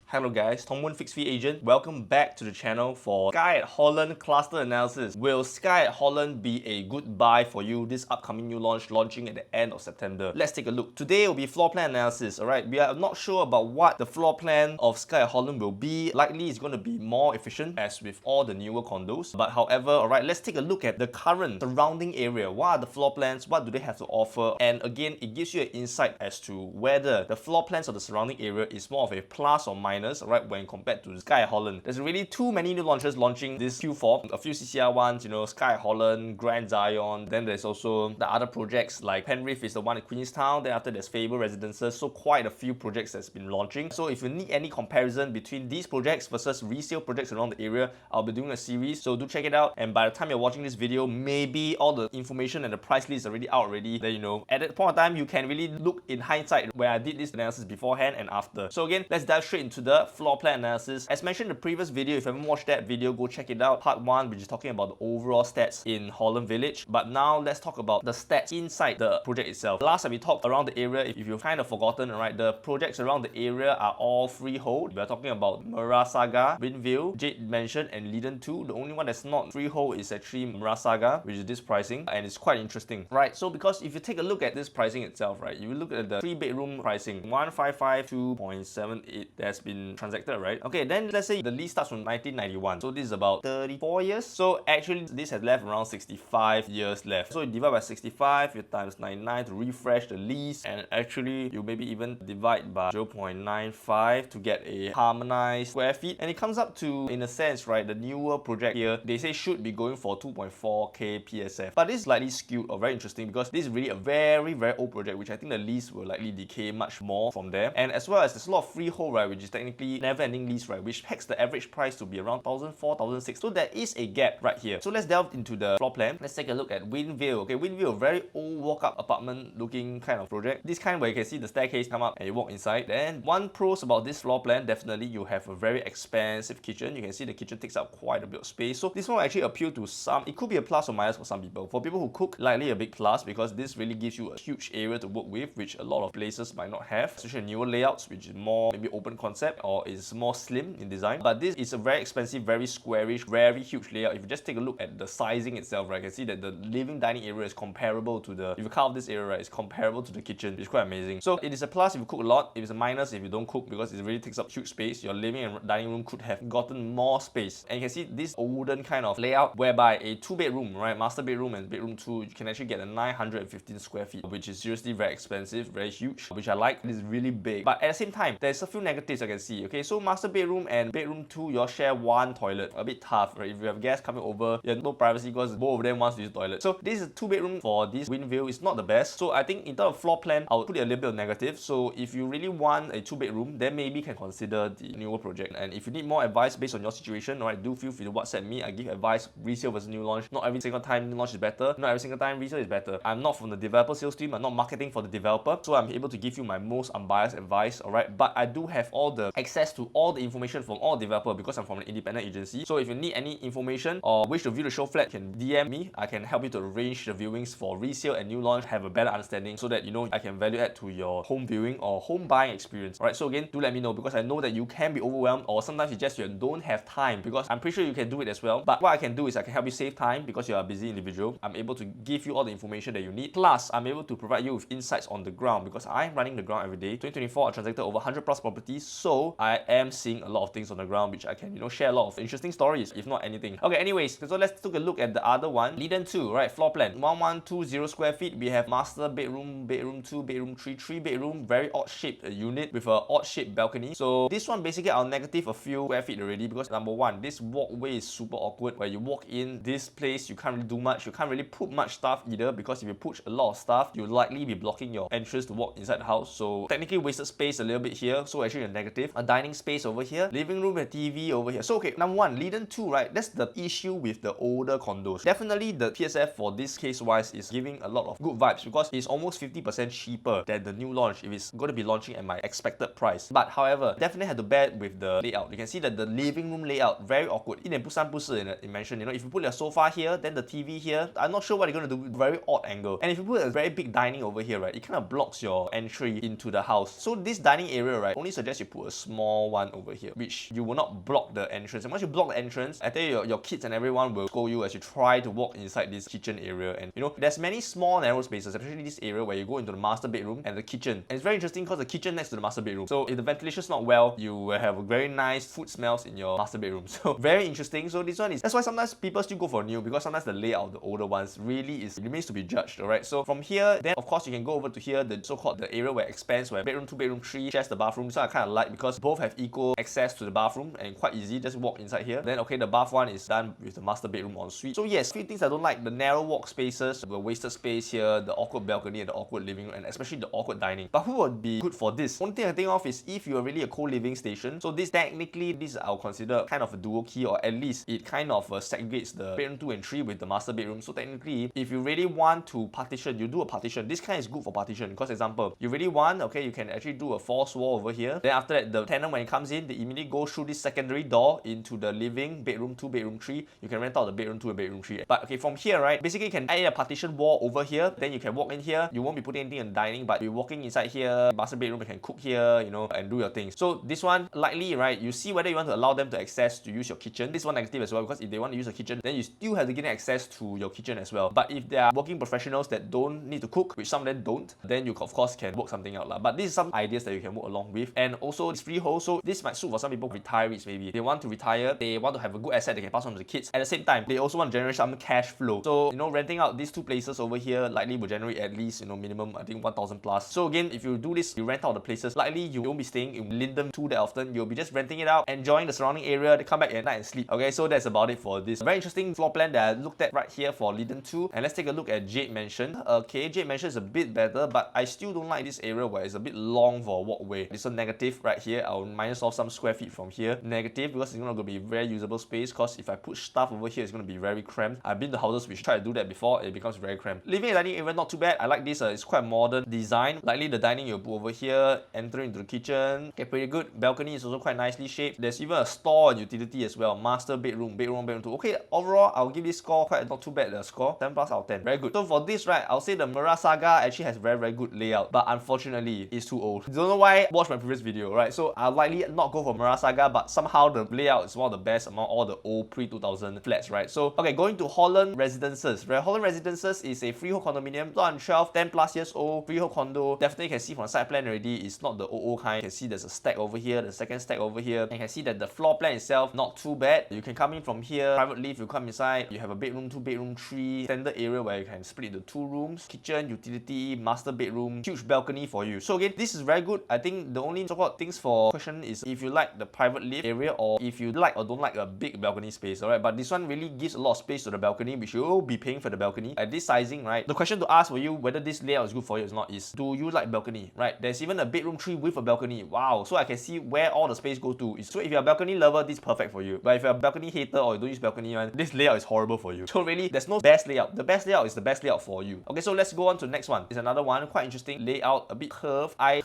Hello guys, Tong Boon Fixed Fee Agent. Welcome back to the channel for Skye At Holland Cluster Analysis. Will Skye At Holland be a good buy for you this upcoming new launch launching at the end of September? Let's take a look. Today will be floor plan analysis, alright? We are not sure about what the floor plan of Skye At Holland will be. Likely it's going to be more efficient as with all the newer condos. But however, alright, let's take a look at the current surrounding area. What are the floor plans? What do they have to offer? And again, it gives you an insight as to whether the floor plans of the surrounding area is more of a plus or minus, right, when compared to Skye At Holland. There's really too many new launches launching this Q4. A few CCR ones, Skye At Holland, Grand Zion. Then there's also the other projects like Penrith is the one at Queenstown. Then after there's Faber Residences. So quite a few projects that's been launching. So if you need any comparison between these projects versus resale projects around the area, I'll be doing a series. So do check it out. And by the time you're watching this video, maybe all the information and the price list is already out already. Then at that point of time, you can really look in hindsight where I did this analysis beforehand and after. So again, let's dive straight into the floor plan analysis. As mentioned in the previous video, if you haven't watched that video, go check it out. Part 1, which is talking about the overall stats in Holland Village. But now let's talk about the stats inside the project itself. Last time we talked around the area, if you've kind of forgotten, right, the projects around the area are all freehold. We're talking about Merasaga, Willyn Ville, Jade Mansion, and Leedon 2. The only one that's not freehold is actually Merasaga, which is this pricing, and it's quite interesting, right? So because if you take a look at this pricing itself, right, you look at the 3-bedroom pricing, 155.2.78 that's been transacted, right? Okay, then let's say the lease starts from 1991, so this is about 34 years. So actually this has left around 65 years left. So you divide by 65, you times 99 to refresh the lease, and actually you maybe even divide by 0.95 to get a harmonized square feet, and it comes up to, in a sense, right, the newer project here, they say should be going for 2.4k PSF, but this is slightly skewed or very interesting because this is really a very old project, which I think the lease will likely decay much more from there. And as well as there's a lot of freehold, right, which is technically never-ending lease, right, which pegs the average price to be around 1,004, 1,006. So there is a gap right here. So let's delve into the floor plan. Let's take a look at Willyn Ville. Okay, Willyn Ville, very old walk-up apartment looking kind of project. This kind where you can see the staircase come up and you walk inside. Then one pros about this floor plan, definitely you have a very expansive kitchen. You can see the kitchen takes up quite a bit of space. So this one will actually appeal to some. It could be a plus or minus for some people. For people who cook, likely a big plus because this really gives you a huge area to work with, which a lot of places might not have, especially newer layouts, which is more maybe open concept or is more slim in design. But this is a very expensive, very squarish, very huge layout. If you just take a look at the sizing itself, right, you can see that the living dining area is comparable to the, if you carve this area, right, it's comparable to the kitchen. It's quite amazing. So it is a plus if you cook a lot. It is a minus if you don't cook because it really takes up huge space. Your living and dining room could have gotten more space. And you can see this olden kind of layout whereby a 2-bedroom, right, master bedroom and bedroom 2, you can actually get a 915 square feet, which is seriously very expensive, very huge, which I like. It is really big. But at the same time, there's a few negatives I can see. Okay, so master bedroom and bedroom 2, you all share one toilet. A bit tough, right? If you have guests coming over, you have no privacy because both of them wants to use the toilet. So this is a 2-bedroom for this Willyn Ville. It's not the best. So I think in terms of floor plan, I would put it a little bit of negative. So if you really want a 2-bedroom, then maybe can consider the newer project. And if you need more advice based on your situation, alright, do feel free to WhatsApp me. I give advice, resale versus new launch. Not every single time new launch is better. Not every single time resale is better. I'm not from the developer sales team. I'm not marketing for the developer. So I'm able to give you my most unbiased advice, alright? But I do have all the access to all the information from all developer because I'm from an independent agency. So if you need any information or wish to view the show flat, you can DM me. I can help you to arrange the viewings for resale and new launch, have a better understanding so that I can value add to your home viewing or home buying experience. Alright, so again, do let me know because I know that you can be overwhelmed or sometimes it's just you don't have time, because I'm pretty sure you can do it as well. But what I can do is I can help you save time because you're a busy individual. I'm able to give you all the information that you need. Plus, I'm able to provide you with insights on the ground because I'm running the ground every day. 2024, I transacted over 100 plus properties, so I am seeing a lot of things on the ground which I can share a lot of interesting stories, if not anything. Okay, anyways, so let's take a look at the other one. Leedon 2, right, floor plan 1120 square feet. We have master bedroom, bedroom 2, bedroom 3, 3-bedroom, very odd shaped unit with an odd shaped balcony. So this one basically I'll negative a few square feet already because number one, this walkway is super awkward. Where you walk in this place, you can't really do much. You can't really put much stuff either because if you push a lot of stuff, you'll likely be blocking your entrance to walk inside the house. So technically wasted space a little bit here. So actually a negative. A dining space over here, living room and TV over here. So okay, number one, Leedon 2, right? That's the issue with the older condos. Definitely the PSF for this case wise is giving a lot of good vibes because it's almost 50% cheaper than the new launch if it's going to be launching at my expected price. But however, definitely had to bear with the layout. You can see that the living room layout very awkward. 一点不三不四 in mention. If you put your sofa here, then the TV here, I'm not sure what you're going to do. Very odd angle. And if you put a very big dining over here, right, it kind of blocks your entry into the house. So this dining area, right, only suggests you put small one over here, which you will not block the entrance. And once you block the entrance, I tell you, your kids and everyone will scold you as you try to walk inside this kitchen area. And you know, there's many small narrow spaces, especially this area where you go into the master bedroom and the kitchen. And it's very interesting because the kitchen next to the master bedroom. So if the ventilation is not well, you will have a very nice food smells in your master bedroom. So very interesting. So this one is, that's why sometimes people still go for new, because sometimes the layout of the older ones really remains to be judged. Alright, so from here, then of course you can go over to here, the so-called the area where it expands, where bedroom 2, bedroom 3 shares the bathroom. So I kind of like, because both have equal access to the bathroom and quite easy, just walk inside here. Then okay, the bath one is done with the master bedroom ensuite. So yes, few things I don't like: the narrow walk spaces, the wasted space here, the awkward balcony and the awkward living room, and especially the awkward dining. But who would be good for this? One thing I think of is if you are really a co-living station. So this technically, this I'll consider kind of a dual key, or at least it kind of segregates the bedroom 2 and 3 with the master bedroom. So technically, if you really want to partition, you do a partition. This kind is good for partition, because example, you really want, okay, you can actually do a false wall over here. Then after that, the tenant when it comes in, they immediately go through this secondary door into the living bedroom 2, bedroom 3. You can rent out the bedroom 2 and bedroom 3. But okay, from here, right, basically you can add a partition wall over here. Then you can walk in here. You won't be putting anything in dining, but you're walking inside here, master bedroom, you can cook here, you know, and do your things. So this one, likely, right, you see whether you want to allow them to access to use your kitchen. This one negative as well, because if they want to use a kitchen, then you still have to get access to your kitchen as well. But if they are working professionals that don't need to cook, which some of them don't, then you of course can work something out. But this is some ideas that you can work along with. And also it's freehold, so this might suit for some people, retirees maybe. They want to retire, they want to have a good asset they can pass on to the kids. At the same time, they also want to generate some cash flow. So, you know, renting out these two places over here likely will generate at least, you know, minimum, I think 1,000 plus. So again, if you do this, you rent out the places, likely you won't be staying in Leedon too that often. You'll be just renting it out, enjoying the surrounding area, they come back at night and sleep. Okay, so that's about it for this very interesting floor plan that I looked at right here for Leedon 2. And let's take a look at Jade Mansion. Okay, Jade Mansion is a bit better, but I still don't like this area where it's a bit long for a walkway. This one negative right here. I'll minus off some square feet from here. Negative because it's not going to be very usable space, because if I put stuff over here, it's going to be very cramped. I've been to houses which try to do that before, it becomes very cramped. Living and dining area, not too bad. I like this. It's quite modern design. Likely the dining you'll put over here, enter into the kitchen. Okay, pretty good. Balcony is also quite nicely shaped. There's even a store and utility as well. Master bedroom, bedroom 2. Okay, overall, I'll give this score quite not too bad. The score 10 plus out of 10. Very good. So for this, right, I'll say the Merasaga actually has very good layout, but unfortunately, it's too old. Don't know why. Watch my previous video, right? So I'll likely not go for Merasaga, but somehow the layout is one of the best among all the old pre-2000 flats, right? So okay, going to Holland Residences. Right, Holland Residences is a freehold condominium, 212, 10 plus years old, freehold condo. Definitely you can see from the side plan already, it's not the old kind. You can see there's a stack over here, the second stack over here. And you can see that the floor plan itself not too bad. You can come in from here, private lift, you come inside, you have a bedroom 2, bedroom 3, standard area where you can split the 2 rooms, kitchen, utility, master bedroom, huge balcony for you. So again, this is very good. I think the only so-called things for question is if you like the private lift area, or if you like or don't like a big balcony space. Alright, but this one really gives a lot of space to the balcony, which you will be paying for the balcony at this sizing, right? The question to ask for you whether this layout is good for you or not is, do you like balcony, right? There's even a bedroom 3 with a balcony. Wow, so I can see where all the space go to. So if you're a balcony lover, this is perfect for you. But if you're a balcony hater or you don't use balcony one, this layout is horrible for you. So really, there's no best layout. The best layout is the best layout for you. Okay, so let's go on to the next one. It's another one, quite interesting layout, a bit curved. I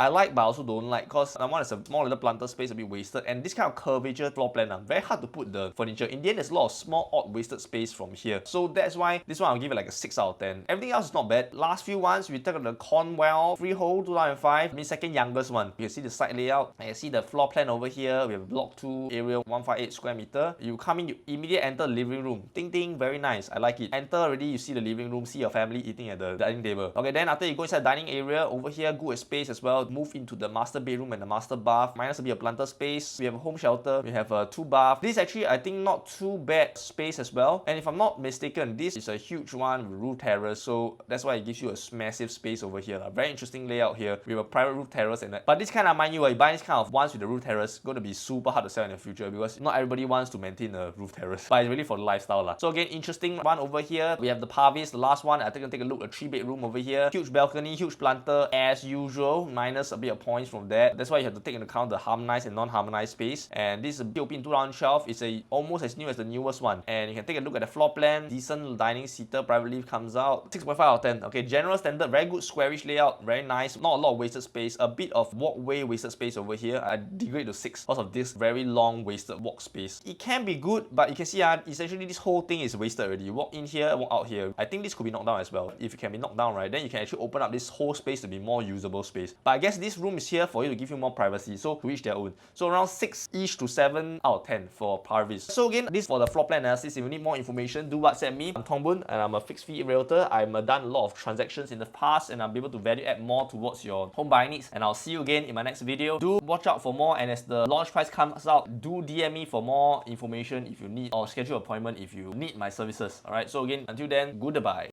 like, but I also don't like, because number one is a small little planter space, a bit wasted, and this kind of curvature floor plan, very hard to put the furniture. In the end, there's a lot of small, odd, wasted space from here. So that's why this one I'll give it like a 6 out of 10. Everything else is not bad. Last few ones, we took the Cornwall freehold 2005, I mean second youngest one. You can see the side layout, and you see the floor plan over here. We have block 2, area 158 square meter. You come in, you immediately enter the living room. Ding ding, very nice. I like it. Enter already, you see the living room, see your family eating at the dining table. Okay, then after you go inside the dining area, over here, good space as well. Move into the master bedroom and the master bath. Minus a bit of planter space. We have a home shelter. We have a 2 bath. This is actually, I think, not too bad space as well. And if I'm not mistaken, this is a huge one with roof terrace. So that's why it gives you a massive space over here. Very interesting layout here. We have a private roof terrace and that. But this kind of, mind you, you buy this kind of ones with the roof terrace, going to be super hard to sell in the future, because not everybody wants to maintain a roof terrace. But it's really for the lifestyle lah. So again, interesting one over here. We have the Parvis, the last one. I think I'll take a look at a 3-bedroom over here. Huge balcony, huge planter as usual. Minus a bit of points from that. That's why you have to take into account the harmonized and non-harmonized space. And this is a POP in 2012. It's almost as new as the newest one. And you can take a look at the floor plan. Decent dining seater, private lift comes out. 6.5 out of 10. Okay, general standard, very good squarish layout, very nice. Not a lot of wasted space. A bit of walkway wasted space over here. I degrade to 6 because of this very long wasted walk space. It can be good, but you can see essentially this whole thing is wasted already. You walk in here, walk out here. I think this could be knocked down as well. If it can be knocked down, right, then you can actually open up this whole space to be more usable space. But I guess this room is here for you to give you more more privacy. So to each their own. So around 6-ish to 7 out of 10 for privacy. So again, this for the floor plan analysis. If you need more information, do WhatsApp me. I'm Tong Boon and I'm a fixed fee realtor. I've done a lot of transactions in the past and I'm able to value add more towards your home buying needs. And I'll see you again in my next video. Do watch out for more, and as the launch price comes out, do DM me for more information if you need, or schedule an appointment if you need my services. Alright, so again, until then, goodbye.